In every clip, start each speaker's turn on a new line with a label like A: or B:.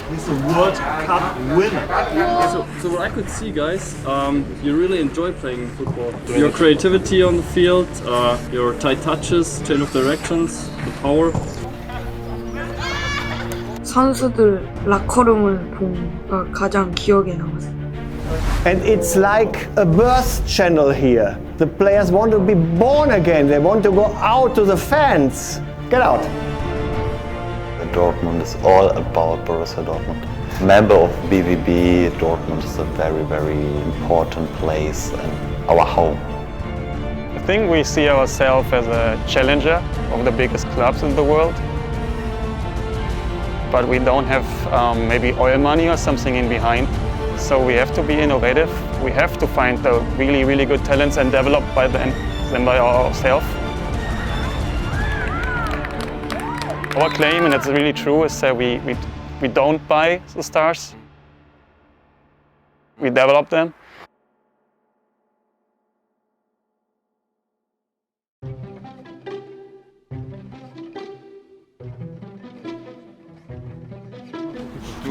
A: and he's a World Cup winner.
B: So what I could see, guys, you really enjoy playing football. Your creativity on the field, your tight touches, change of directions, the power.
C: 선수들 라커룸을 본 가장 기억에 남았어요.
D: And it's like a birth channel here. The players want to be born again. They want to go out to the fans. Get out.
E: Dortmund is all about Borussia Dortmund. Member of BVB, Dortmund is a very, very important place and our home.
F: I think we see ourselves as a challenger of the biggest clubs in the world. But we don't have maybe oil money or something in behind. So we have to be innovative. We have to find the really, really good talents and develop by them by ourselves. Our claim, and it's really true, is that we don't buy the stars. We develop them.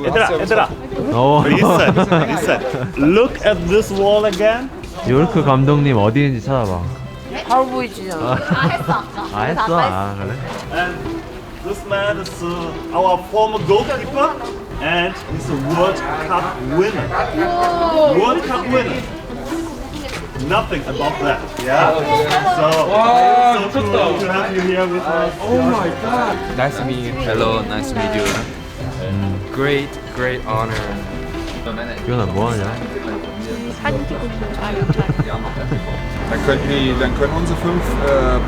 A: 얘들아. Listen. Look at this wall again.
G: 요르크 감독님 어디 있는지 찾아봐.
C: 바로 보이지잖아.
G: 했어. 그래?
A: And this man is our former goalkeeper, and he's a World Cup winner. World Cup winner. Nothing about that. Yeah. So cool to have you here with us.
G: Oh my god.
H: Nice to meet you. Hello, nice to meet you. Great honor.
G: 기현아 뭐하냐?
I: Dann können unsere 5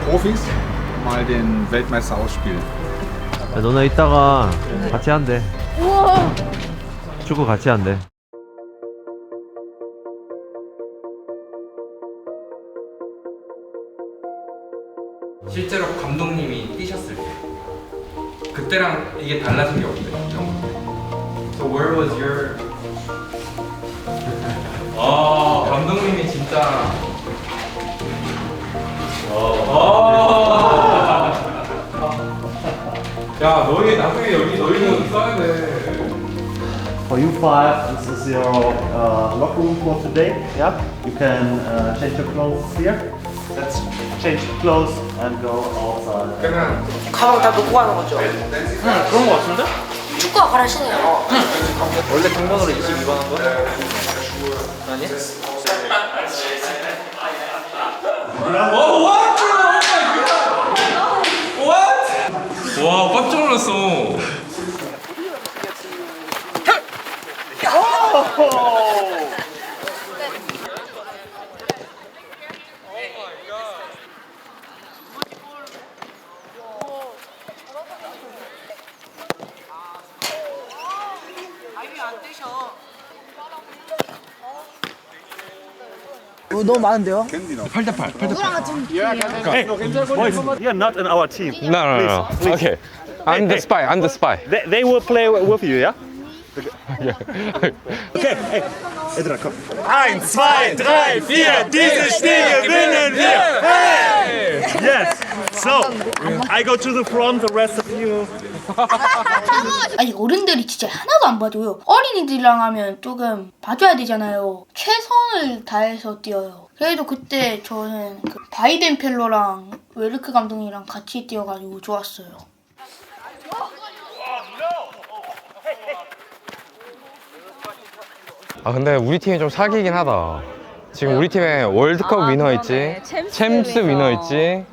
I: Profis mal den Weltmeister ausspielen.
G: 야, 너네 이따가 같이 한대. 축구 같이 한대.
H: 실제로 감독님이 뛰셨을 때 그때랑 이게 달라진 게 없대. So where was your? 감독님이 진짜. 야, 너희 나중에 여기 너희는 써야 돼.
A: For you five, this is your locker room for today. Yeah. You can change your clothes here. Let's change clothes and go outside.
H: 그냥
C: 가방 다 놓고 가는 거죠?
B: 그런 거 같은데?
C: 축구화 갈아신어요.
B: 원래 등번호로 22번 한 거야? 아니?
H: 와, 깜짝 놀랐어.
C: 너무 많은데요?
H: 8대8.
A: Boys, you're not in our team.
F: No.
A: Please.
F: Okay. I'm the spy.
A: They will play with you, yeah? Okay, hey, Edra, komm. 1, 2, 3, 4, dieses Spiel gewinnen wir! Hey! Yes! So, I go to the front, the rest of you.
J: 아니 어른들이 진짜 하나도 안 봐줘요. 어린이들이랑 하면 조금 봐줘야 되잖아요. 최선을 다해서 뛰어요. 그래도 그때 저는 그 바이덴 펠러랑 웨르크 감독이랑 같이 뛰어가지고 좋았어요.
K: 아 근데 우리 팀이 좀 사기긴 하다. 지금 우리 팀에 월드컵 위너 있지, 챔스 위너 있지.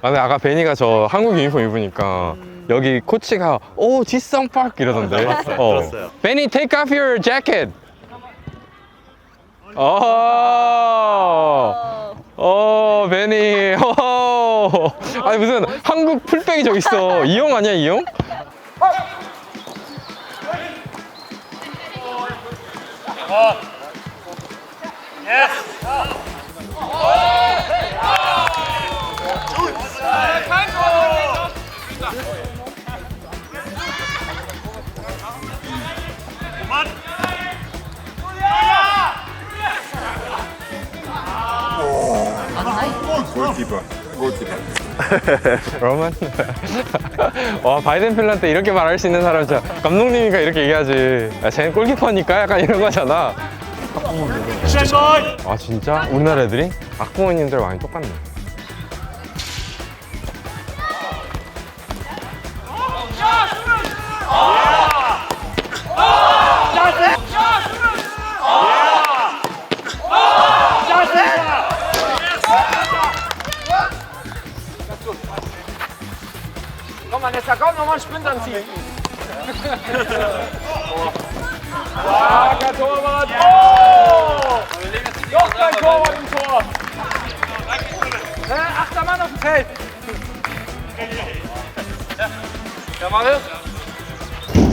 K: 아 근데 아까 베니가 저 한국 유니폼 입으니까 여기 코치가 오 지성 파크 이러던데.
A: 들었어요.
K: 베니 take off your jacket. 베니. 아니 무슨 한국 풀백이 저기 있어. 이 형 아니야 이 형?
I: Goalkeeper. Goalkeeper.
K: 그러면 와 바이든 펠란테 이렇게 말할 수 있는 사람 진짜 감독님이니까 이렇게 얘기하지. 야, 쟤는 골키퍼니까 약간 이런 거잖아. 아 진짜? 우리나라 애들이? 악부모님들 많이 똑같네.
H: Komm, Vanessa, komm, nochmal einen Sprint anziehen. Starker Torwart. Oh! Noch kein Torwart im Tor. Achter Mann auf dem Feld. Ja, Mann.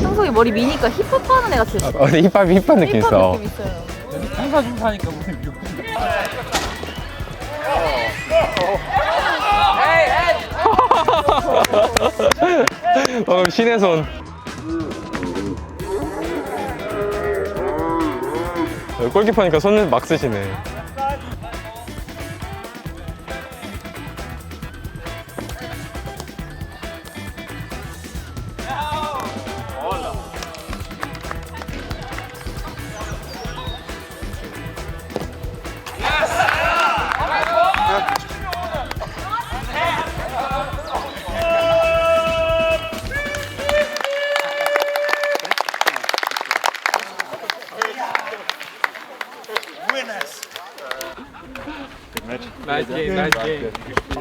L: 형석이 머리 미니까 힙합하는 애 같아요.
K: 근데 힙합 느낌 있어.
L: 느낌 있어요.
H: 장사 좀 사니까 무슨
K: 신의 손. 골키퍼니까 손을 막 쓰시네.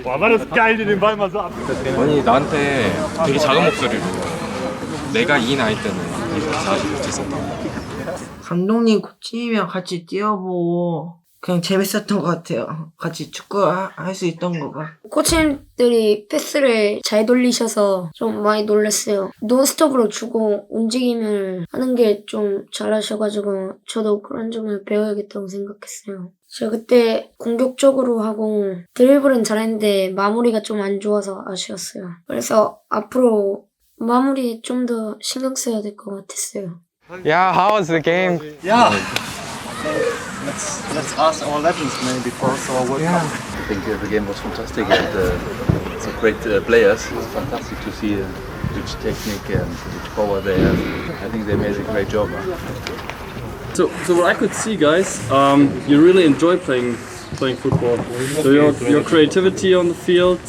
A: Boah, war das geil, den Ball mal so ab.
H: 아니 나한테 되게 작은 목소리로 내가 이 나이 때는 이거 사실 못했었다.
C: 감독님 코치님이랑 같이 뛰어보고 그냥 재밌었던 것 같아요. 같이 축구 할 수 있던 거가.
J: 코치님들이 패스를 잘 돌리셔서 좀 많이 놀랐어요. 논스톱으로 주고 움직임을 하는 게 좀 잘하셔가지고 저도 그런 점을 배워야겠다고 생각했어요. 제가 그때 공격적으로 하고 드리블은 잘했는데 마무리가 좀 안 좋아서 아쉬웠어요. 그래서 앞으로 마무리에 좀 더 신경 써야 될 것 같았어요.
K: Yeah, how was the game?
A: Yeah. Let's ask our legends maybe first our World Cup.
E: I think the game was fantastic and some great players. It was fantastic to see which technique and which power they have. I think they made a great job.
B: So what I could see, guys, you really enjoy playing football. So your creativity on the field,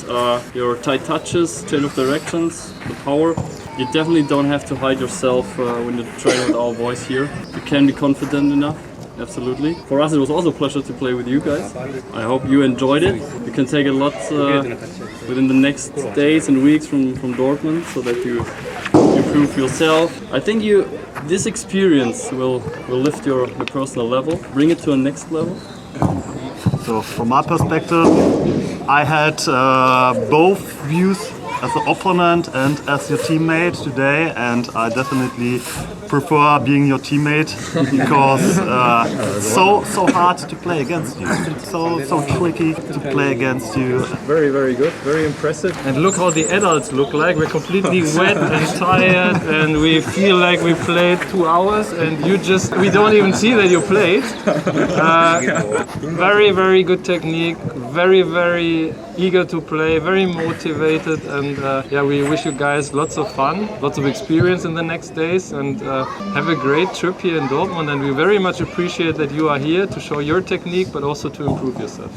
B: your tight touches, change of directions, the power. You definitely don't have to hide yourself when you train with our boys here. You can be confident enough. Absolutely. For us, it was also a pleasure to play with you guys. I hope you enjoyed it. You can take a lot within the next days and weeks from Dortmund, so that you improve yourself. I think this experience will lift your personal level, bring it to a next level.
A: So from my perspective, I had both views as an opponent and as your teammate today, and I definitely prefer being your teammate because so hard to play against you. So tricky to play against you.
M: Very, very good, very impressive. And look how the adults look like. We're completely wet and tired, and we feel like we played 2 hours, and we don't even see that you played. Very, very good technique. Very, very eager to play. Very motivated, and yeah, we wish you guys lots of fun, lots of experience in the next days, and have a great trip here in Dortmund. And we very much appreciate that you are here to show your technique, but also to improve yourself.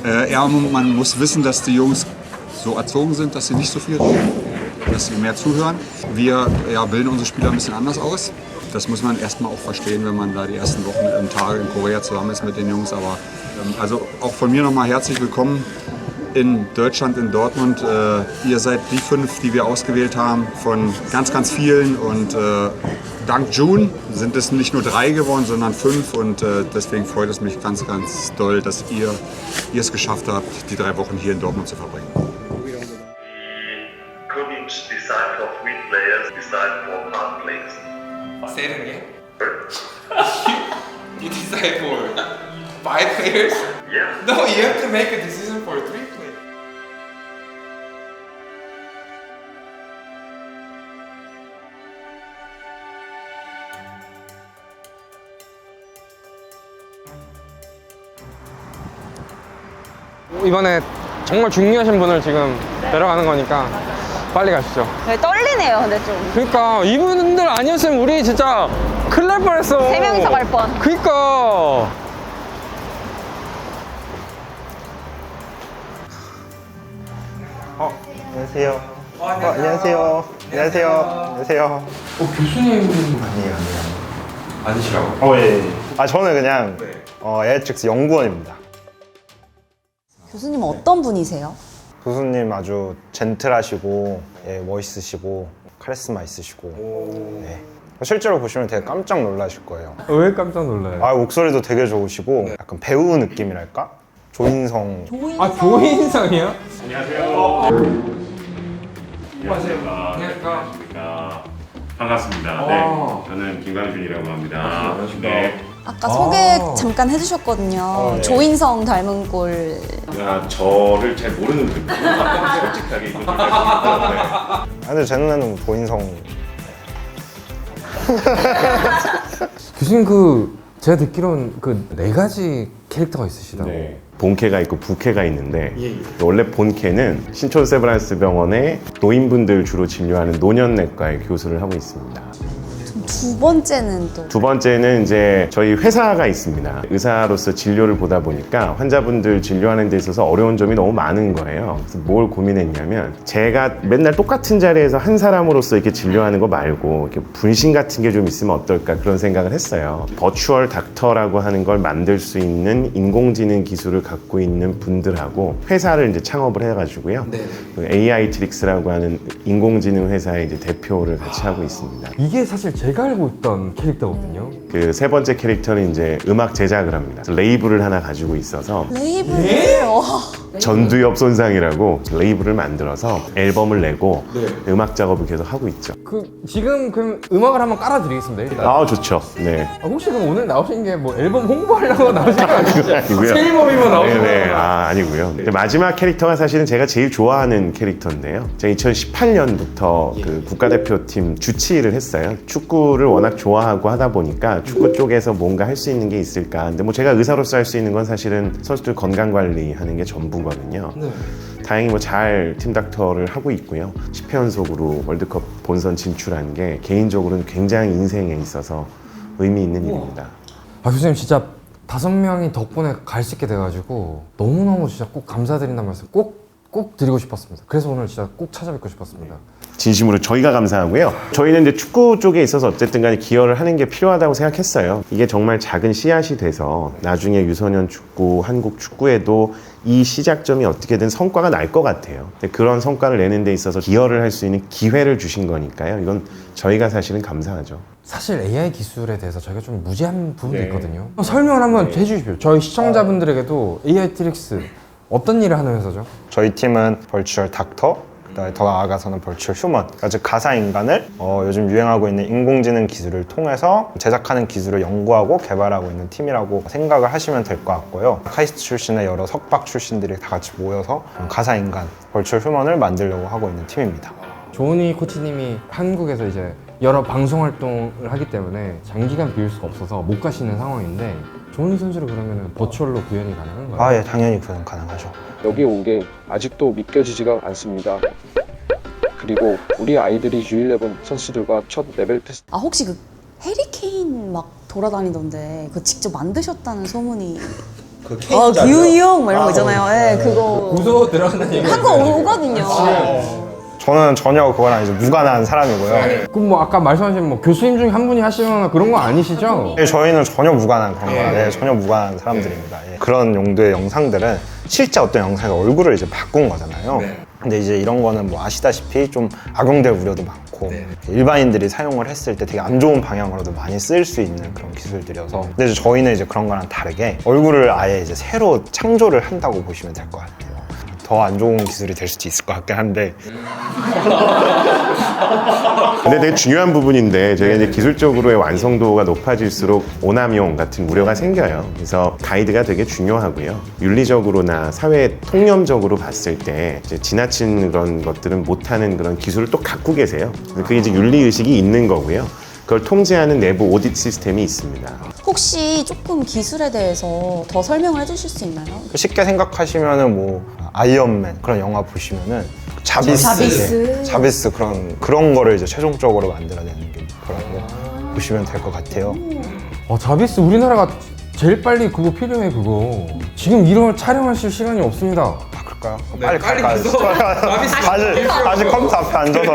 I: Ja, man muss wissen, dass die Jungs so erzogen sind, dass sie nicht so viel reden, dass sie mehr zuhören. Wir bilden unsere Spieler ein bisschen anders aus. Das muss man erstmal auch verstehen, wenn man da die ersten Wochen und Tage in Korea zusammen ist mit den Jungs. Aber also auch von mir nochmal herzlich willkommen in Deutschland, in Dortmund. Ihr seid die 5, die wir ausgewählt haben von ganz, ganz vielen. Und dank June sind es nicht nur 3 geworden, sondern 5. Und deswegen freut es mich ganz, ganz doll, dass ihr es geschafft habt, die 3 Wochen hier in Dortmund zu verbringen.
N: Couldn't decide for 3 players, decide for 5 players.
H: Say it again. You decide for 5 players?
N: Yeah.
H: No, you have to make a decision for 3 players.
K: 이번에 정말 중요하신 분을 지금 데려가는 거니까 빨리 가시죠.
L: 네, 떨리네요, 근데 좀.
K: 그러니까 이분들 아니었으면 우리 진짜 큰일 날 뻔했어.
L: 3명이서 갈 뻔.
K: 그러니까.
D: 안녕하세요. 안녕하세요. 안녕하세요. 안녕하세요.
H: 교수님 아니에요? 아니시라고?
D: 예. 저는 그냥 에어트릭스 연구원입니다.
O: 교수님은 어떤 분이세요?
D: 교수님 아주 젠틀하시고 멋있으시고 카리스마 있으시고 네. 실제로 보시면 되게 깜짝 놀라실 거예요.
K: 왜 깜짝 놀라요?
D: 목소리도 되게 좋으시고 약간 배우 느낌이랄까? 조인성.
K: 조인성이요?
A: 안녕하세요. 반갑습니다. 네, 저는 김광준이라고 합니다. 네.
O: 아까 소개 잠깐 해주셨거든요. 조인성 닮은 꼴.
A: 저를 잘 모르는 분들 솔직하게 이거 좀 말씀드리면
D: 근데 제 눈에는 조인성.
P: 교수님 제가 듣기로는 4가지 캐릭터가 있으시다고.
Q: 네. 본캐가 있고 부캐가 있는데 원래 본캐는 신촌 세브란스 병원의 노인분들 주로 진료하는 노년내과의 교수를 하고 있습니다.
O: 두 번째는 또.
Q: 두 번째는 이제 저희 회사가 있습니다. 의사로서 진료를 보다 보니까 환자분들 진료하는 데 있어서 어려운 점이 너무 많은 거예요. 그래서 뭘 고민했냐면 제가 맨날 똑같은 자리에서 한 사람으로서 이렇게 진료하는 거 말고 이렇게 분신 같은 게 좀 있으면 어떨까 그런 생각을 했어요. 버추얼 닥터라고 하는 걸 만들 수 있는 인공지능 기술을 갖고 있는 분들하고 회사를 이제 창업을 해가지고요. 그 AI 트릭스라고 하는 인공지능 회사의 이제 대표를 같이 하고 있습니다.
P: 이게 사실 제가 알고 있던 캐릭터거든요.
Q: 그 세 번째 캐릭터는 이제 음악 제작을 합니다. 레이블을 하나 가지고 있어서
O: 레이블이요?
Q: 전두엽 손상이라고 레이블을 만들어서 앨범을 내고 음악 작업을 계속 하고 있죠.
P: 지금 그럼 음악을 한번 깔아드리겠습니다. 일단.
Q: 좋죠. 네.
P: 혹시 그럼 오늘 나오신 게 뭐 앨범 홍보하려고 나오신 거 아니죠?
Q: 아니고요.
P: 새 앨범이면 나오신
Q: 네,
P: 거예요?
Q: 아니고요. 근데 마지막 캐릭터가 사실은 제가 제일 좋아하는 캐릭터인데요. 제가 2018년부터 그 국가대표팀 주치의를 했어요. 축구를 워낙 좋아하고 하다 보니까 축구 쪽에서 뭔가 할 수 있는 게 있을까. 근데 뭐 제가 의사로서 할 수 있는 건 사실은 선수들 건강 관리하는 게 전부거든요. 다행히 뭐 잘 팀닥터를 하고 있고요. 10회 연속으로 월드컵 본선 진출한 게 개인적으로는 굉장히 인생에 있어서 의미 있는 일입니다.
P: 교수님 진짜 5명이 덕분에 갈 수 있게 돼가지고 너무너무 진짜 꼭 감사드린다는 말씀 꼭 드리고 싶었습니다. 그래서 오늘 진짜 꼭 찾아뵙고 싶었습니다.
Q: 진심으로 저희가 감사하고요. 저희는 이제 축구 쪽에 있어서 어쨌든 간에 기여를 하는 게 필요하다고 생각했어요. 이게 정말 작은 씨앗이 돼서 나중에 유소년 축구, 한국 축구에도 이 시작점이 어떻게든 성과가 날 것 같아요. 근데 그런 성과를 내는 데 있어서 기여를 할 수 있는 기회를 주신 거니까요. 이건 저희가 사실은 감사하죠.
P: 사실 AI 기술에 대해서 저희가 좀 무지한 부분도 있거든요. 설명을 한번 해주십시오. 저희 시청자분들에게도 AI 트릭스 어떤 일을 하는 회사죠?
D: 저희 팀은 버추얼 닥터, 그다음에 더 나아가서는 버추얼 휴먼, 즉 가사 인간을 요즘 유행하고 있는 인공지능 기술을 통해서 제작하는 기술을 연구하고 개발하고 있는 팀이라고 생각을 하시면 될 것 같고요. 카이스트 출신의 여러 석박 출신들이 다 같이 모여서 가사 인간, 버추얼 휴먼을 만들려고 하고 있는 팀입니다.
P: 조은희 코치님이 한국에서 이제 여러 방송 활동을 하기 때문에 장기간 비울 수가 없어서 못 가시는 상황인데 조은희 선수를 그러면 버추얼로 구현이 가능한가요?
D: 예, 당연히 구현 가능하죠.
R: 여기 온 게 아직도 믿겨지지가 않습니다. 그리고 우리 아이들이 U11 선수들과 첫 레벨 테스트.
O: 혹시 해리케인 막 돌아다니던데 그거 직접 만드셨다는 소문이. 기훈이 형 막 이런 거 있잖아요. 그거
P: 고소 들어간다는 얘기.
O: 한국 오거든요.
D: 저는 전혀 그거랑 이제 무관한 사람이고요.
P: 그럼 뭐 아까 말씀하신 교수님 중에 한 분이 하시거나 그런 거 아니시죠?
D: 저희는 전혀 무관한 그런 거예요. 전혀 무관한 사람들입니다. 그런 용도의 영상들은 실제 어떤 영상의 얼굴을 이제 바꾼 거잖아요. 근데 이제 이런 거는 뭐 아시다시피 좀 악용될 우려도 많고 일반인들이 사용을 했을 때 되게 안 좋은 방향으로도 많이 쓰일 수 있는 그런 기술들이어서 근데 이제 저희는 이제 그런 거랑 다르게 얼굴을 아예 이제 새로 창조를 한다고 보시면 될 것 같아요. 더 안 좋은 기술이 될 수도 있을 것 같긴 한데
Q: 근데 되게 중요한 부분인데 저희가 이제 기술적으로의 완성도가 높아질수록 오남용 같은 우려가 생겨요. 그래서 가이드가 되게 중요하고요. 윤리적으로나 사회 통념적으로 봤을 때 이제 지나친 그런 것들은 못하는 그런 기술을 또 갖고 계세요. 그게 이제 윤리의식이 있는 거고요. 그걸 통제하는 내부 오딧 시스템이 있습니다.
O: 혹시 조금 기술에 대해서 더 설명을 해주실 수 있나요?
D: 쉽게 생각하시면은 뭐 아이언맨 그런 영화 보시면은 자비스 그런 거를 이제 최종적으로 만들어내는 게 그런 거 보시면 될 것 같아요.
P: 자비스 우리나라가 제일 빨리 그거 필요해. 그거 지금 이런 촬영하실 시간이 없습니다.
D: 그럴까요? 빨리 갈까요? 다시 컴퓨터 앞에 앉아서.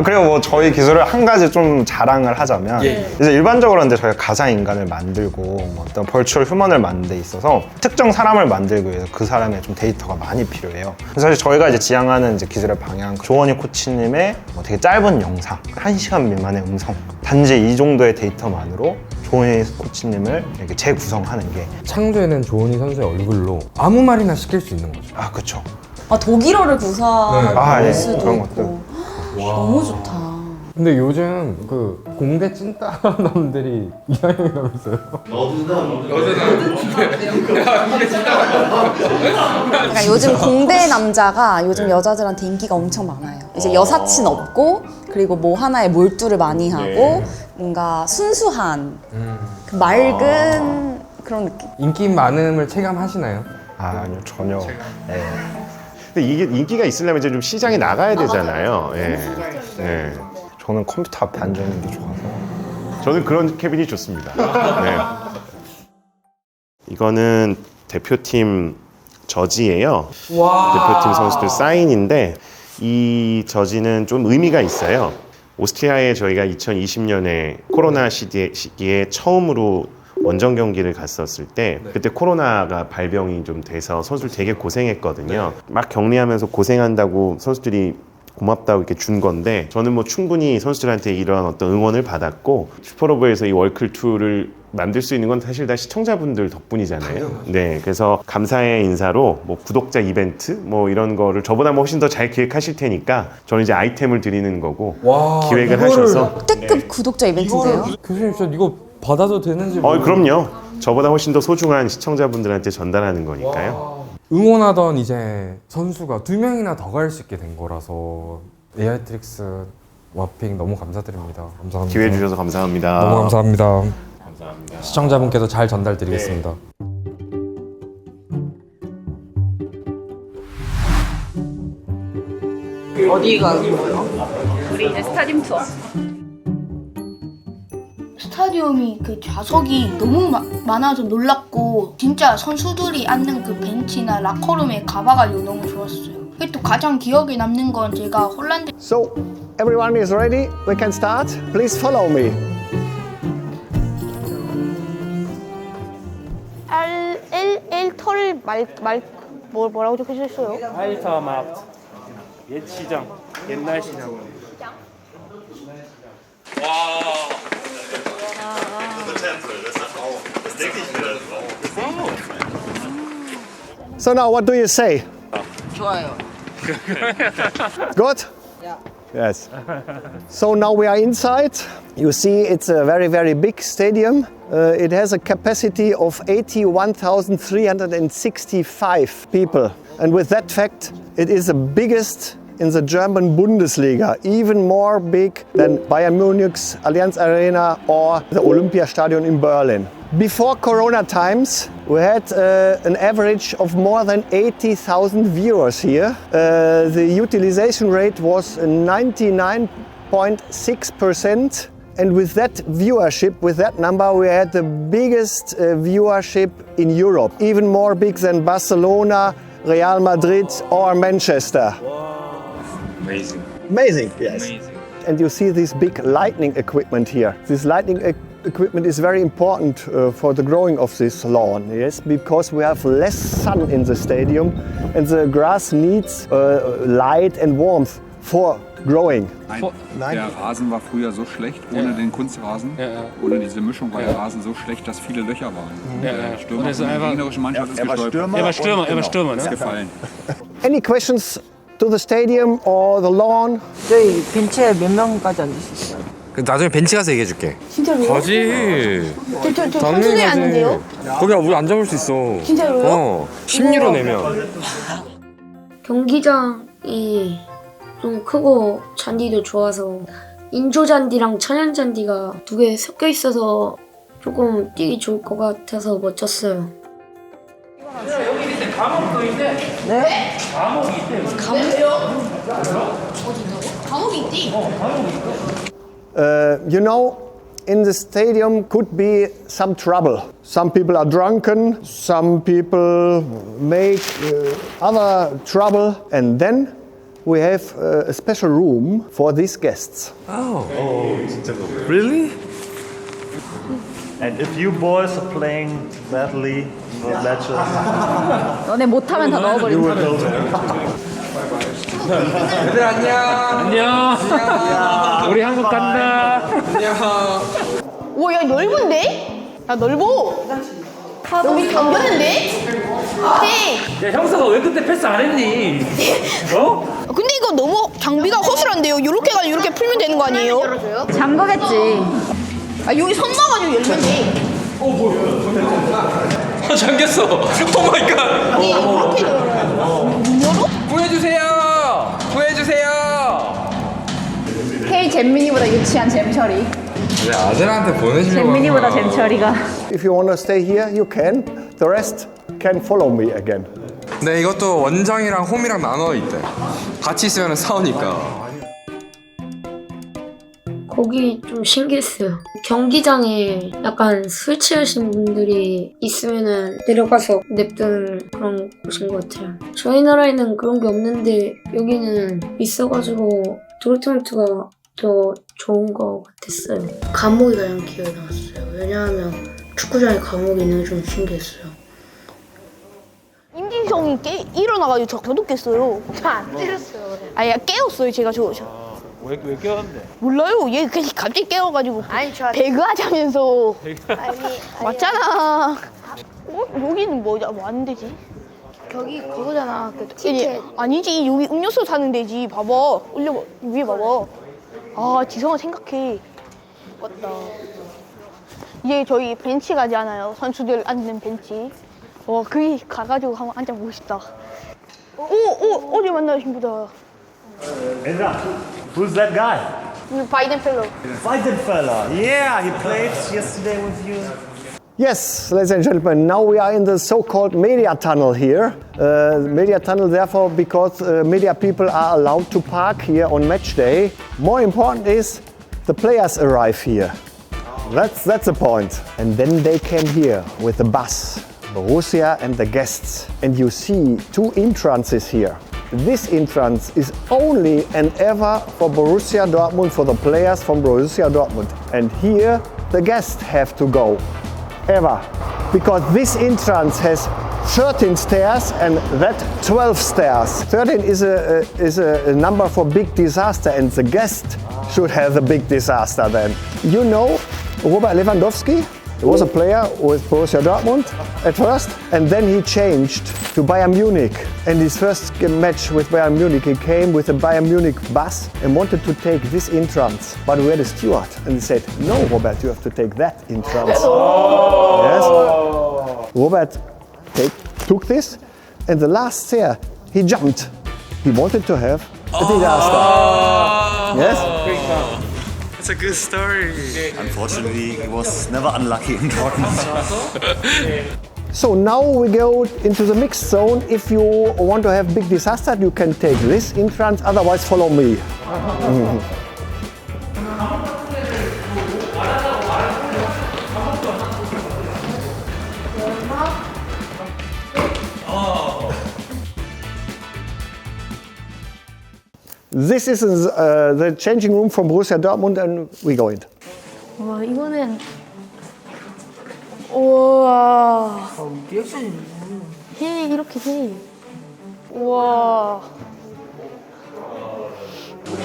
D: 그리고 뭐 저희 기술을 한 가지 좀 자랑을 하자면 이제 일반적으로 이제 저희가 가상 인간을 만들고 뭐 어떤 벌추얼 휴먼을 만드는 데 있어서 특정 사람을 만들기 위해서 그 사람의 좀 데이터가 많이 필요해요. 그래서 사실 저희가 이제 지향하는 이제 기술의 방향, 조원희 코치님의 뭐 되게 짧은 영상, 1시간 미만의 음성, 단지 이 정도의 데이터만으로 조원희 코치님을 이렇게 재구성하는 게
P: 창조해낸 조원희 선수의 얼굴로 아무 말이나 시킬 수 있는 거죠.
D: 그쵸.
O: 독일어를 구사할
D: 네.
O: 수도
D: 그런
O: 있고. 너무 좋다.
P: 근데 요즘 그 공대 찐따남들이 이상형이라면서요?
O: 그러니까 요즘 공대 남자가 요즘 여자들한테 인기가 엄청 많아요. 이제 여사친 없고 그리고 뭐 하나에 몰두를 많이 하고 뭔가 순수한 그 맑은 그런 느낌.
P: 인기 많음을 체감하시나요?
D: 아니요, 전혀.
Q: 근데 이게 인기가 있으려면 이제 좀 시장에 나가야 되잖아요. 예.
D: 저는 컴퓨터 앞에 앉아 있는 게 좋아서.
Q: 저는 그런 케빈이 좋습니다. 네. 이거는 대표팀 저지예요. 대표팀 선수들 사인인데 이 저지는 좀 의미가 있어요. 오스트리아에 저희가 2020년에 코로나 시기에 처음으로 원정 경기를 갔었을 때 그때 코로나가 발병이 좀 돼서 선수들 되게 고생했거든요. 막 격리하면서 고생한다고 선수들이 고맙다고 이렇게 준 건데 저는 뭐 충분히 선수들한테 이러한 어떤 응원을 받았고 슈퍼로브에서 이 월클2를 만들 수 있는 건 사실 다 시청자분들 덕분이잖아요. 네, 그래서 감사의 인사로 뭐 구독자 이벤트 뭐 이런 거를 저보다 훨씬 더 잘 기획하실 테니까 저는 이제 아이템을 드리는 거고 기획을 하셔서
O: 역대급 구독자 이벤트인데요?
P: 교수님 저 이거 받아도 되는지
Q: 그럼요. 저보다 훨씬 더 소중한 시청자분들한테 전달하는 거니까요.
P: 응원하던 이제 선수가 2명이나 더 갈 수 있게 된 거라서 AI트릭스 와픽 너무 감사드립니다. 감사합니다.
Q: 기회 주셔서 감사합니다.
P: 너무 감사합니다.
Q: 감사합니다.
P: 시청자분께도 잘 전달드리겠습니다.
C: 어디 가는 거예요?
L: 우리 이제 스타디움 투어.
J: 스타디움이 그 좌석이 너무 많아서 놀랐고 진짜 선수들이 앉는 그 벤치나 라커룸에 가봐가지고 너무 좋았어요. 또 가장 기억에 남는 건 제가 홀란드
S: So, everyone is ready? We can start? Please follow me.
J: 엘털 뭐라고 적혀있어요?
T: 알터마트. 옛 시장, 옛날 시장.
S: So now, what do you say?
C: 좋아요.
S: Good?
C: Yeah.
S: Yes. So now we are inside. You see it's a very, very big stadium. It has a capacity of 81,365 people. And with that fact, it is the biggest in the German Bundesliga, even more big than Bayern Munich's Allianz Arena or the Olympiastadion in Berlin. Before Corona times, we had an average of more than 80,000 viewers here. The utilization rate was 99.6%. And with that viewership, with that number, we had the biggest viewership in Europe, even more big than Barcelona, Real Madrid or Manchester.
T: Amazing.
S: Amazing, yes.
T: Amazing.
S: And you see this big lighting equipment here. This lighting equipment is very important for the growing of this lawn, yes, because we have less sun in the stadium and the grass needs light and warmth for growing.
I: Der Rasen war früher so schlecht, ohne den Kunstrasen, ohne diese Mischung war der Rasen so schlecht, dass viele Löcher waren. Der Stürmer von der gegnerischen Mannschaft ist gestolpert.
T: Er war Stürmer, ne?
I: Ist gefallen.
S: Any questions to the stadium or the lawn?
C: 저희 벤치에 몇 명까지 앉을 수 있어요?
K: 나중에 벤치 가서 얘기해줄게.
J: 진짜로요?
K: 가지.
J: 저 선수들이 앉는데요?
K: 거기 우리 앉아볼 수 있어.
J: 진짜로요?
K: 10유로 내면.
U: 경기장이 좀 크고 잔디도 좋아서 인조 잔디랑 천연 잔디가 두 개 섞여 있어서 조금 뛰기 좋을 것 같아서 멋졌어요.
H: 감옥도 있대.
C: 네?
H: 감옥이 있대.
J: 감옥이요? 감옥이 있지?
S: You know, in the stadium could be some trouble. Some people are drunken, some people make other trouble, and then we have a special room for these guests.
A: Oh, really? And if you boys are playing badly in the matches,
L: 너네 못하면 다
A: you will
L: 넣어버린다.
A: go there.
H: 얘들 안녕. 안녕. 우리 한국 간다. 안녕.
J: 오, 야 넓은데? 야 넓어. 여기 감겼는데? 헤이.
H: 야 형사가 왜 그때 패스 안 했니? 어?
J: 근데 이거 너무 장비가 허술한데요. 이렇게 가지고 이렇게 풀면 되는 거 아니에요?
L: 잠그겠지.
J: 아 여기 선 넣어가지고 열면 돼.
H: 잠겼어. 오 마이 갓.
J: 아니 이렇게 열어?
H: 구해주세요. 구해주세요.
L: K 잼민이보다 유치한 잼처리.
P: 내 아들한테 보내주려고
L: 잼민이보다 잼처리가.
S: If you want to stay here, you can. The rest can follow me again.
K: 네, 이것도 원정이랑 홈이랑 나눠 있대. 같이 있으면 싸우니까.
U: 거기 좀 신기했어요. 경기장에 약간 술 취하신 분들이 있으면은 내려가서 냅두는 그런 곳인 것 같아요. 저희 나라에는 그런 게 없는데 여기는 있어가지고 도르트문트가 더 좋은 것 같았어요. 감옥이 가장 기억에 남았어요. 왜냐하면 축구장에 감옥이 있는 게 좀 신기했어요.
J: 임진성이 일어나가지고 저 도둑했어요.
U: 저 안 때렸어요.
J: 아야 깨웠어요 제가 저.
H: 왜 깨웠는데?
J: 몰라요. 얘 그냥 갑자기 깨워가지고 배그하자면서 왔잖아. 여기는 뭐야? 뭐 하는 데지?
U: 거기 그거잖아. 그
J: 아니지. 여기 음료수 사는 데지. 봐봐. 올려 위에 봐봐. 아 지성아 생각해.
U: 맞다.
J: 이제 저희 벤치 가지 않아요? 선수들 앉는 벤치. 거기 가가지고 한번 앉아보고 싶다. 어제 만나신 분다.
A: Indra, who's that guy?
J: 바이든 펠로.
A: Weidenfeller. Yeah, he played yesterday with you.
S: Yes, ladies and gentlemen, now we are in the so-called media tunnel here. Media tunnel, therefore, because media people are allowed to park here on match day. More important is the players arrive here. That's the point. And then they came here with the bus, Borussia and the guests. And you see two entrances here. This entrance is only and ever for Borussia Dortmund, for the players from Borussia Dortmund. And here the guests have to go, ever. Because this entrance has 13 stairs and that 12 stairs. 13 is a number for big disaster, and the guest should have the big disaster then. You know Robert Lewandowski? He was a player with Borussia Dortmund at first, and then he changed to Bayern Munich. And his first match with Bayern Munich, he came with a Bayern Munich bus and wanted to take this entrance. But we had a steward, and he said, "No, Robert, you have to take that entrance." Oh. Yes. Robert took this, and the last stair, he jumped. He wanted to have a disaster. Yes.
K: It's a good story.
A: Unfortunately, he was never unlucky in Dortmund.
S: So now we go into the mixed zone. If you want to have big disaster, you can take this entrance, otherwise follow me. This is the changing room from Borussia Dortmund, and we go in.
J: 와 이거는 우와. 해 이렇게 해. 우와.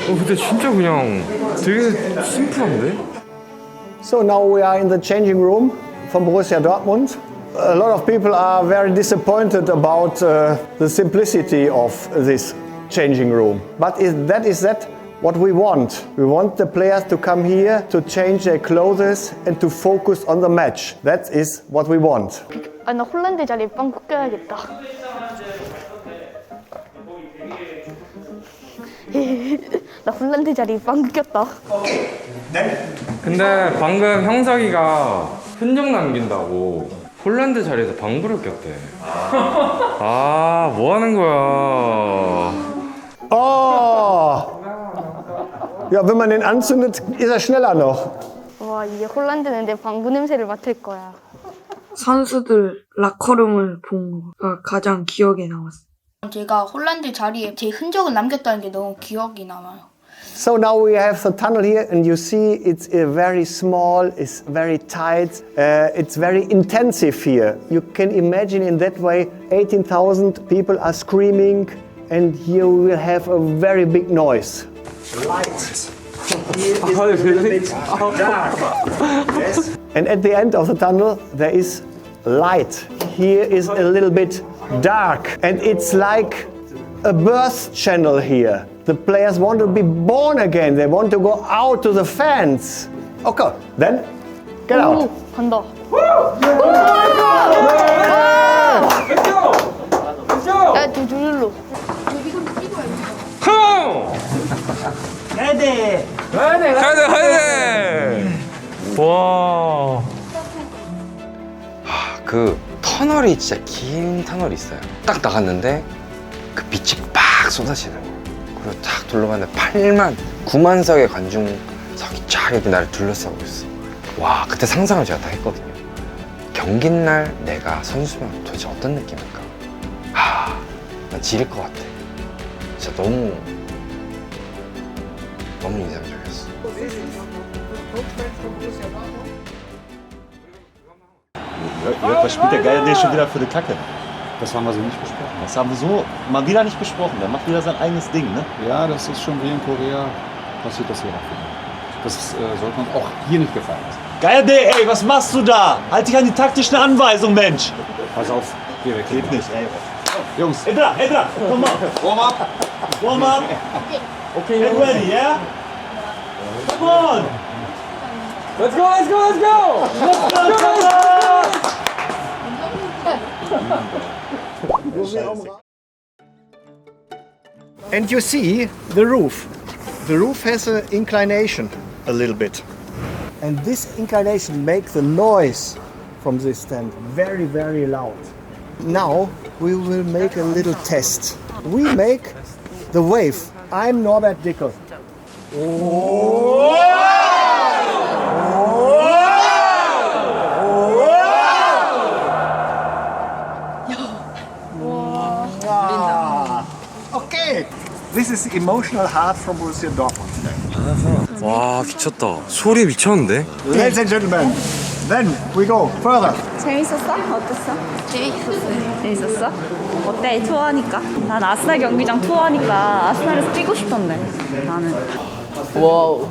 P: 근데 진짜 그냥 되게 심플한데?
S: So now we are in the changing room from Borussia Dortmund. A lot of people are very disappointed about the simplicity of this changing room. But that is what we want. We want the players to come here to change their clothes and to focus on the match. That is what we want.
J: 아 나 홀란드 자리에 빵꾸 껴야겠다. 나 홀란드 자리에 빵꾸 꼈다.
P: 근데 방금 형석이가 흔적 남긴다고 홀란드 자리에서 방구를 꼈대.
K: 아, 뭐 하는 거야?
S: Oh! Ja, wenn man den anzündet, ist er schneller noch.
J: 와, 이제 홀란드는 내 방구 냄새를 맡을 거야.
C: 선수들 라커룸을 본 거가 가장 기억에 남았어요.
J: 제가 홀란드 자리에 제 흔적을 남겼다는 게 너무 기억이 남아요.
S: So now we have the tunnel here and you see it's very small, it's very tight, it's very intensive here. You can imagine in that way 18,000 people are screaming and here we will have a very big noise. Light. Here is a little bit dark. Yes. And at the end of the tunnel there is light. Here is a little bit dark and it's like a birth channel here. The players want to be born again. They want to go out to the fans. Okay, then get out.
J: 간다. 야, 두 줄로.
K: 와. 그 터널이 진짜 긴 터널이 있어요. 딱 나갔는데 그 빛이 빡 쏟아지는 거. 그리고 딱 둘러봤는데 9만석의 관중석이 쫙 이렇게 나를 둘러싸고 있어. 와, 그때 상상을 제가 다 했거든요. 경기 날 내가 선수면 도대체 어떤 느낌일까? 난 지릴 것 같아. 진짜 너무 인상적이었어.
A: Jörg, was spielt der Geier schon wieder für eine Kacke? Das haben wir so nicht besprochen. Das haben wir so mal wieder nicht besprochen. Der macht wieder sein eigenes Ding, ne?
I: Ja, das ist schon wie in Korea, passiert das hier auch wieder. Das sollte uns auch hier nicht gefallen lassen.
A: Geier, ey, was machst du da? Halt dich an die taktischen Anweisungen, Mensch!
I: Pass auf, geh weg.
A: Geht nicht, ey.
I: Jungs.
A: Edra, komm mal. Warm up. Warm up. Okay, get ready, yeah? Come on!
K: Let's go, let's go, let's go!
A: Let's go, come on!
S: And you see the roof. The roof has an inclination a little bit. And this inclination makes the noise from this stand very, very loud. Now we will make a little test. We make the wave. I'm Norbert Dickel. Okay, this is the emotional heart from Borussia Dortmund.
K: 와, 미쳤다. 소리 미쳤는데?
S: Ladies and gentlemen, then we go further.
L: 재밌었어? 어땠어? 재밌었어? 어때? 투어하니까? 난 아스날 경기장 투어하니까 아스날에서 뛰고 싶던데 나는. 와우.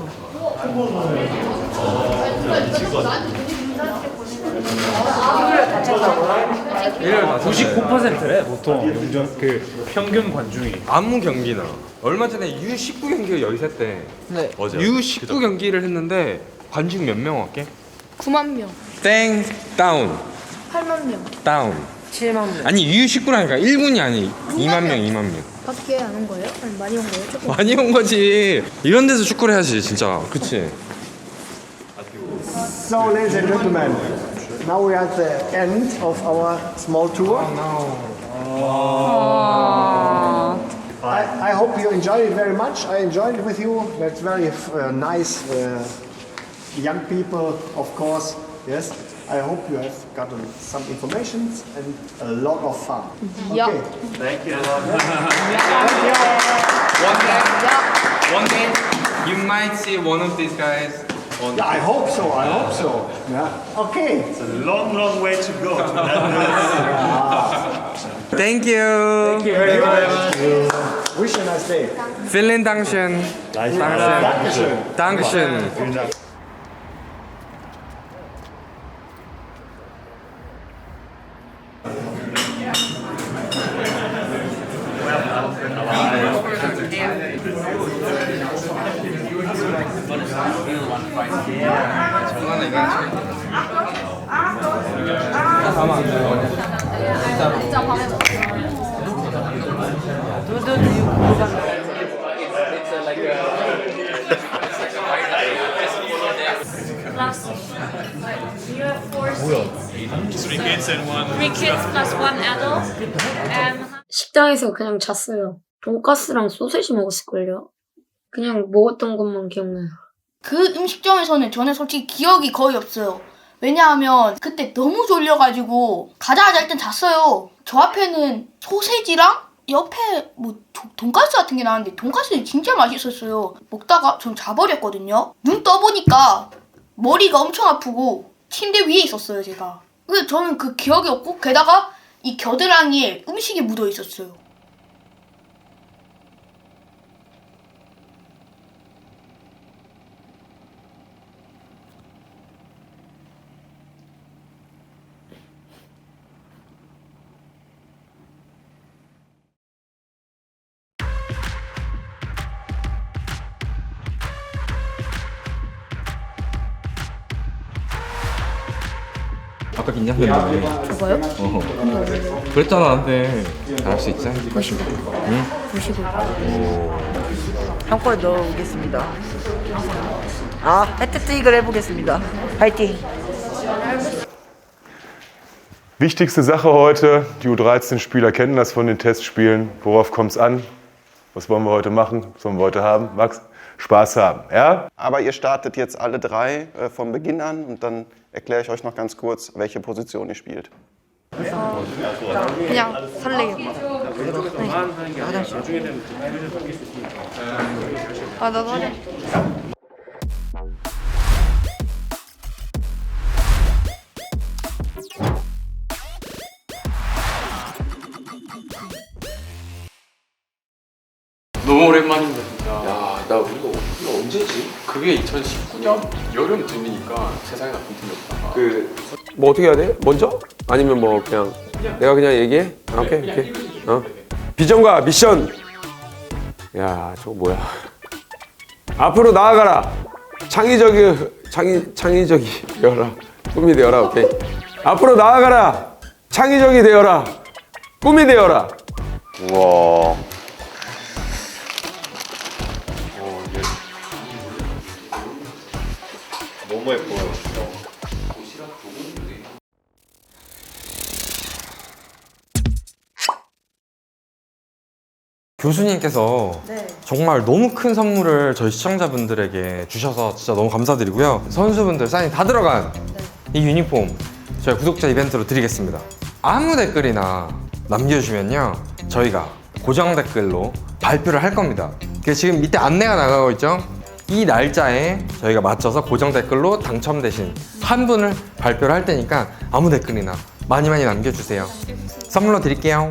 T: 99%래 보통 용전 그 평균 관중이.
K: 아무 경기나. 얼마 전에 U19 경기가 여기서 했대.
L: 네.
K: 어제. U19 경기를 했는데 관중 몇 명 할게?
J: 9만 명.
K: 땡 다운.
J: 8만 명.
K: 다운.
J: 7만 명.
K: 아니 U19라니까 1군이 아니 2만 명, 2만 명.
J: 밖에 안 온 거예요? 아니 많이 온 거예요? 조금.
K: 많이 온 거지. 이런 데서 축구를 해야지 진짜. 그치?
S: So, ladies and gentlemen, now we are at the end of our small tour. I hope you enjoyed it very much. I enjoyed it with you. That's very nice. Young people, of course. Yes. I hope you have gotten some information and a lot of fun.
J: Yeah.
S: Okay.
A: Thank you.
K: One day you might see one of these guys.
S: Yeah, I hope so. I hope so. Yeah. Okay.
A: It's a long, long way to go to that.
K: Thank you.
S: Thank you very much. Wish you a nice day.
K: Vielen Dankeschön.
S: Dankeschön.
K: Dankeschön.
A: Vielen Dank.
G: You have 4 seats.
U: 3 kids plus 1 adult. 식당에서 그냥 잤어요. 돈가스랑 소세지 먹었을걸요. 그냥 먹었던 것만 기억나요.
J: 그 음식점에서는 저는 솔직히 기억이 거의 없어요. 왜냐하면 그때 너무 졸려가지고 가자마자 일단 잤어요. 저 앞에는 소세지랑 옆에 뭐 돈가스 같은 게 나왔는데 돈가스는 진짜 맛있었어요. 먹다가 전 자버렸거든요. 눈 떠보니까 머리가 엄청 아프고 침대 위에 있었어요, 제가. 그래서 저는 그 기억이 없고 게다가 이 겨드랑이에 음식이 묻어 있었어요.
K: 아까 긴장됐는데.
U: 저거요?
K: 그랬잖아 나한테. 잘할 수 있지?
U: 95.
K: 응?
U: 95.
C: 한 골 넣어보겠습니다. 해트트릭을 해보겠습니다. 파이팅!
Q: Wichtigste Sache heute, die U13-Spieler kennen das von den Testspielen. Worauf kommt es an? Was wollen wir heute machen? Was wollen wir heute haben? Max? Spaß haben, ja?
G: Aber ihr startet jetzt alle drei von Beginn an und dann erkläre ich euch noch ganz kurz, welche Position ihr spielt.
U: 그냥 설레요. 나도 하자.
H: 너무 오랜만입니다 진짜. 야, 나 우리가 언제지? 그게 2019년 여름쯤이니까 세상에 나쁜 팀이 없다.
V: 뭐 어떻게 해야 돼? 먼저? 아니면 뭐 그냥 내가 그냥 얘기해? 아, 오케이. 비전과 미션. 야, 저거 뭐야? 앞으로 나아가라. 창의적이 되어라. 꿈이 되어라. 오케이. 앞으로 나아가라. 창의적이 되어라. 꿈이 되어라.
G: 우와.
A: 너무 예뻐요.
P: 교수님께서 정말 너무 큰 선물을 저희 시청자분들에게 주셔서 진짜 너무 감사드리고요. 선수분들 사인 다 들어간 이 유니폼 저희 구독자 이벤트로 드리겠습니다. 아무 댓글이나 남겨주시면요 저희가 고정 댓글로 발표를 할 겁니다. 지금 밑에 안내가 나가고 있죠? 이 날짜에 저희가 맞춰서 고정 댓글로 당첨되신 한 분을 발표를 할 테니까 아무 댓글이나 많이 남겨주세요. 선물로 드릴게요.